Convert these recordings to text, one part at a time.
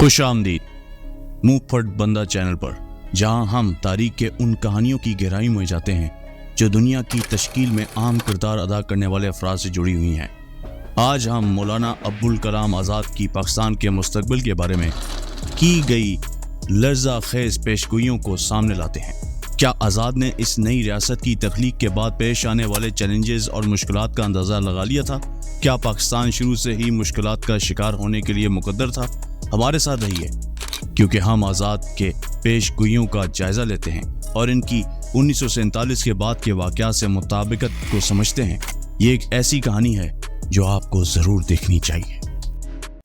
खुश आमदीद मुंह फट बंदा चैनल पर, जहां हम तारीख के उन कहानियों की गहराई में जाते हैं जो दुनिया की तश्कील में अहम किरदार अदा करने वाले अफराद से जुड़ी हुई हैं। आज हम मौलाना अब्दुल कलाम आज़ाद की पाकिस्तान के मुस्तकबिल के बारे में की गई लर्ज़ा खेज़ पेशगोइयों को सामने लाते हैं। क्या आज़ाद ने इस नई रियासत की तख्लीक के बाद पेश आने वाले चैलेंजेस और मुश्किलात का अंदाज़ा लगा लिया था? क्या पाकिस्तान शुरू से ही मुश्किलात का शिकार होने के लिए मुकद्दर था? हमारे साथ रहिए, क्योंकि हम आज़ाद के पेशगोइयों का जायज़ा लेते हैं और इनकी 1947 के बाद के वाक़यात से मुताबिकत को समझते हैं। ये एक ऐसी कहानी है जो आपको ज़रूर देखनी चाहिए।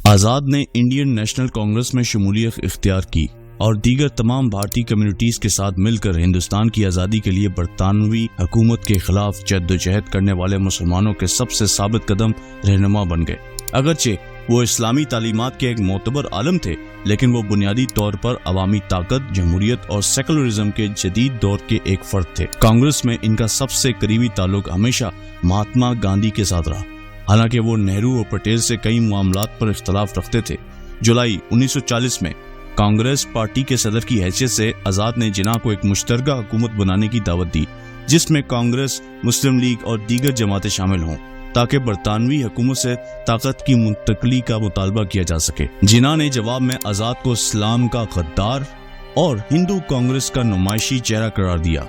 आज़ाद ने इंडियन नेशनल कांग्रेस में शमूलियत इख्तियार की और दीगर तमाम भारतीय कम्युनिटीज़ के साथ मिलकर हिंदुस्तान की आज़ादी के लिए बरतानवी हुकूमत के खिलाफ जद्दोजहद करने वाले मुसलमानों के सबसे साबित कदम रहनुमा बन गए। अगरचे वो इस्लामी तालीमात के एक मोतबर आलम थे, लेकिन वो बुनियादी तौर पर अवामी ताकत, जमहूरियत और सेकुलरिज्म के जदीद दौर के एक फर्द थे। कांग्रेस में इनका सबसे करीबी ताल्लुक हमेशा महात्मा गांधी के साथ रहा, हालांकि वो नेहरू और पटेल से कई मामलात पर इख्तलाफ रखते थे। जुलाई 1940 में कांग्रेस पार्टी के सदर की हैसियत से आज़ाद ने जिन्ना को एक मुश्तरका हुकूमत बनाने की दावत दी, जिसमें कांग्रेस, मुस्लिम लीग और दीगर जमातें शामिल हों, ताकि बरतानवी हुकूमत से ताकत की मुंतकली का मुतालबा किया जा सके। जिन्ना ने जवाब में आज़ाद को इस्लाम का गद्दार और हिंदू कांग्रेस का नुमाइशी चेहरा करार दिया।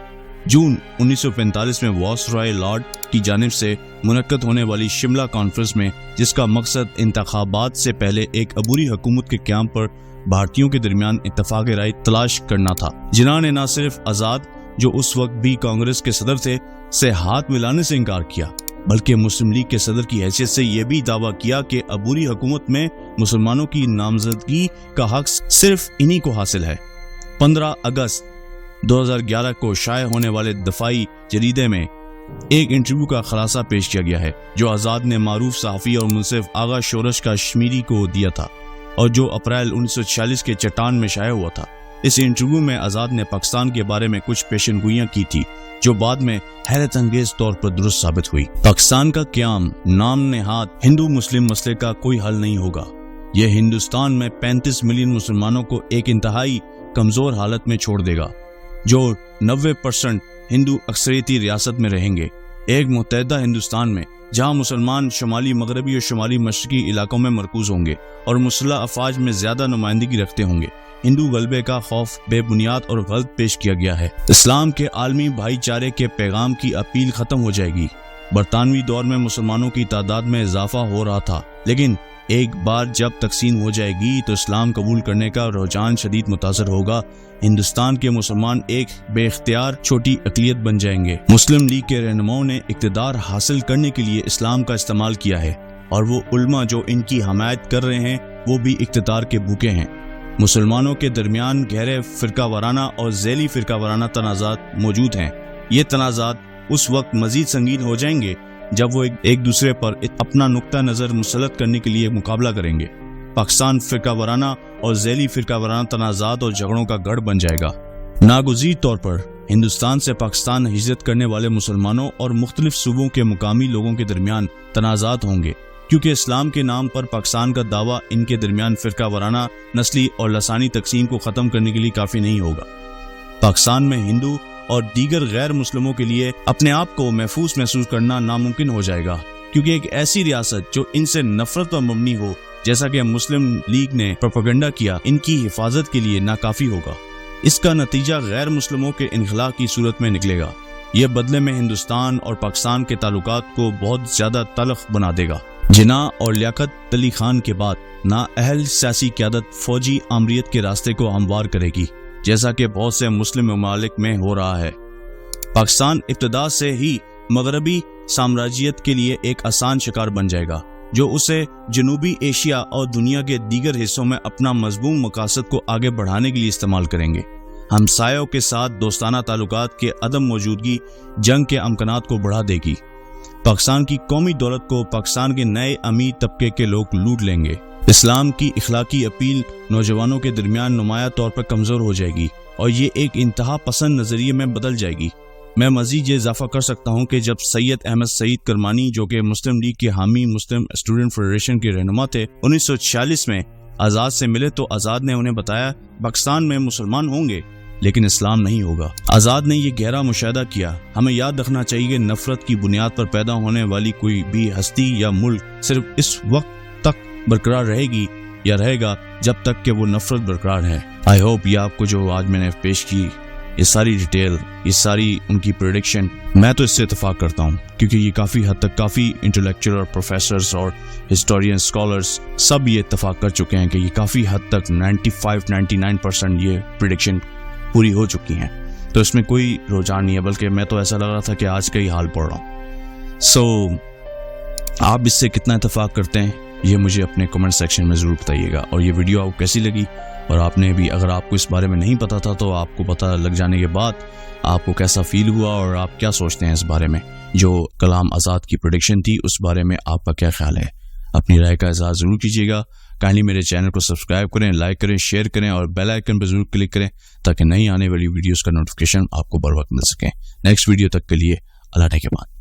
जून 1945 में वायसराय लॉर्ड की जानिब से मुनक्कद होने वाली शिमला कॉन्फ्रेंस में, जिसका मकसद इंतखाबात से पहले एक अबूरी हुकूमत के क़याम पर भारतीयों के दरमियान इत्तफाक राय तलाश करना था। जिन्ना ने न सिर्फ आज़ाद, जो उस वक्त भी कांग्रेस के सदर थे, से हाथ मिलाने से इनकार किया, बल्कि मुस्लिम लीग के सदर की हैसियत से यह भी दावा किया कि अबूरी हुकूमत में मुसलमानों की नामजदगी का हक सिर्फ इन्हीं को हासिल है। 15 अगस्त 2011 को शाये होने वाले दफाई जरीदे में एक इंटरव्यू का खुलासा पेश किया गया है, जो आज़ाद ने मारूफ सहाफ़ी और मुंसिफ आगा शोरश कश्मीरी को दिया था और जो अप्रैल 1946 के चट्टान में शाया हुआ था। इस इंटरव्यू में आज़ाद ने पाकिस्तान के बारे में कुछ पेशनगोइयां की थी, जो बाद में हैरत अंगेज तौर पर दुरुस्त साबित हुई। पाकिस्तान का क़याम नाम नेहाद हिंदू मुस्लिम मसले का कोई हल नहीं होगा। यह हिंदुस्तान में 35 मिलियन मुसलमानों को एक इंतहाई कमज़ोर हालत में छोड़ देगा, जो 90% हिंदू अक्सरियती रियासत में रहेंगे। एक मुत्तहदा हिंदुस्तान में जहाँ मुसलमान शुमाली मगरबी और शुमाली मशरकी इलाकों में मरकूज होंगे और मुसल्लह अफवाज में ज़्यादा नुमाइंदगी रखते होंगे। हिंदू गलबे का खौफ बेबुनियाद और गलत पेश किया गया है। इस्लाम के आलमी भाईचारे के पैगाम की अपील खत्म हो जाएगी। बरतानवी दौर में मुसलमानों की तादाद में इजाफा हो रहा था, लेकिन एक बार जब तकसीम हो जाएगी तो इस्लाम कबूल करने का रुझान शदीद मुतासर होगा। हिंदुस्तान के मुसलमान एक बेख्तियार छोटी अक़लियत बन जाएंगे। मुस्लिम लीग के रहनुमाओं ने इक़्तिदार हासिल करने के लिए इस्लाम का इस्तेमाल किया है, और वो उल्मा जो इनकी हमायत कर रहे हैं वो भी इक़्तिदार के भूखे हैं। मुसलमानों के दरमियान गहरे फ़िरका वाराना और ज़ैली फ़िरका वाराना तनाज़ात मौजूद हैं। ये तनाज़ात उस वक्त मज़ीद संगीन हो जाएंगे जब वो एक दूसरे पर अपना नुक्ता नज़र मुसल्लत करने के लिए मुकाबला करेंगे। पाकिस्तान फ़िरका वाराना और ज़ैली फ़िरका वाराना तनाज़ात और झगड़ों का गढ़ बन जाएगा। नागुज़ीर तौर पर हिंदुस्तान से पाकिस्तान हिजरत करने वाले मुसलमानों और मुख्तलिफ सूबों के मुकामी लोगों के दरमियान तनाज़ात होंगे, क्योंकि इस्लाम के नाम पर पाकिस्तान का दावा इनके दरमियान फ़िरका वाराना, नस्ली और लसानी तकसीम को ख़त्म करने के लिए काफ़ी नहीं होगा। पाकिस्तान में हिंदू और दीगर गैर मुस्लिमों के लिए अपने आप को महफूज महसूस करना नामुमकिन हो जाएगा, क्योंकि एक ऐसी रियासत जो इनसे नफरत पर मबनी हो, जैसा कि मुस्लिम लीग ने प्रोपेगेंडा किया, इनकी हिफाजत के लिए नाकाफी होगा। इसका नतीजा गैर मुस्लिमों के इनखला की सूरत में निकलेगा। यह बदले में हिंदुस्तान और पाकिस्तान के ताल्लुकात को बहुत ज़्यादा तलख बना देगा। जिन्ना और लियाकत अली खान के बाद नाअहल सियासी क़यादत फौजी आमरीत के रास्ते को हमवार करेगी, जैसा कि बहुत से मुस्लिम ममालिक में हो रहा है। पाकिस्तान इब्तिदा से ही मगरबी साम्राज्यत के लिए एक आसान शिकार बन जाएगा, जो उसे जनूबी एशिया और दुनिया के दीगर हिस्सों में अपना मजबूम मकासद को आगे बढ़ाने के लिए इस्तेमाल करेंगे। हमसायों के साथ दोस्ताना ताल्लुकात के अदम मौजूदगी जंग के अमकानात को बढ़ा देगी। पाकिस्तान की कौमी दौलत को पाकिस्तान के नए अमीर तबके के लोग लूट लेंगे। इस्लाम की इखलाकी अपील नौजवानों के दरमियान नुमाया तौर पर कमज़ोर हो जाएगी और ये एक इंतहा पसंद नज़रिए में बदल जाएगी। मैं मज़ीद ये इजाफा कर सकता हूँ कि जब सैयद अहमद सईद करमानी, जो कि मुस्लिम लीग के हामी मुस्लिम स्टूडेंट फेडरेशन के रहनुमा थे, 1946 में آزاد سے ملے تو آزاد نے انہیں بتایا پاکستان میں مسلمان ہوں گے لیکن اسلام نہیں ہوگا۔ آزاد نے یہ گہرا مشاہدہ کیا۔ ہمیں یاد رکھنا چاہیے کہ نفرت کی بنیاد پر پیدا ہونے والی کوئی بھی ہستی یا ملک صرف اس وقت تک برقرار رہے گا جب تک کہ وہ نفرت برقرار ہے۔ آئی ہوپ یہ آپ کو جو آج میں نے پیش کی یہ ساری ڈیٹیل، یہ ساری ان کی پریڈکشن، میں تو اس سے اتفاق کرتا ہوں کیونکہ یہ کافی حد تک کافی انٹلیکچوئل اور پروفیسرز اور ہسٹورین اسکالرز سب یہ اتفاق کر چکے ہیں کہ یہ کافی حد تک 95-99% یہ پریڈکشن پوری ہو چکی ہیں۔ تو اس میں کوئی رجحان نہیں ہے، بلکہ میں تو ایسا لگ رہا تھا کہ آج کا ہی حال پڑھ رہا ہوں۔ سو آپ اس سے کتنا اتفاق کرتے ہیں یہ مجھے اپنے کمنٹ سیکشن میں ضرور بتائیے گا، اور یہ ویڈیو آپ کو کیسی لگی، اور آپ نے بھی اگر آپ کو اس بارے میں نہیں پتا تھا تو آپ کو پتہ لگ جانے کے بعد آپ کو کیسا فیل ہوا اور آپ کیا سوچتے ہیں اس بارے میں، جو کلام آزاد کی پریڈکشن تھی اس بارے میں آپ کا کیا خیال ہے؟ اپنی رائے کا اظہار ضرور کیجیے گا۔ کائنڈلی میرے چینل کو سبسکرائب کریں، لائک کریں، شیئر کریں اور بیل آئیکن پہ ضرور کلک کریں تاکہ نئی آنے والی ویڈیوز کا نوٹیفیکیشن آپ کو بر وقت مل سکے۔ نیکسٹ ویڈیو تک کے لیے اللہ نے کے بعد۔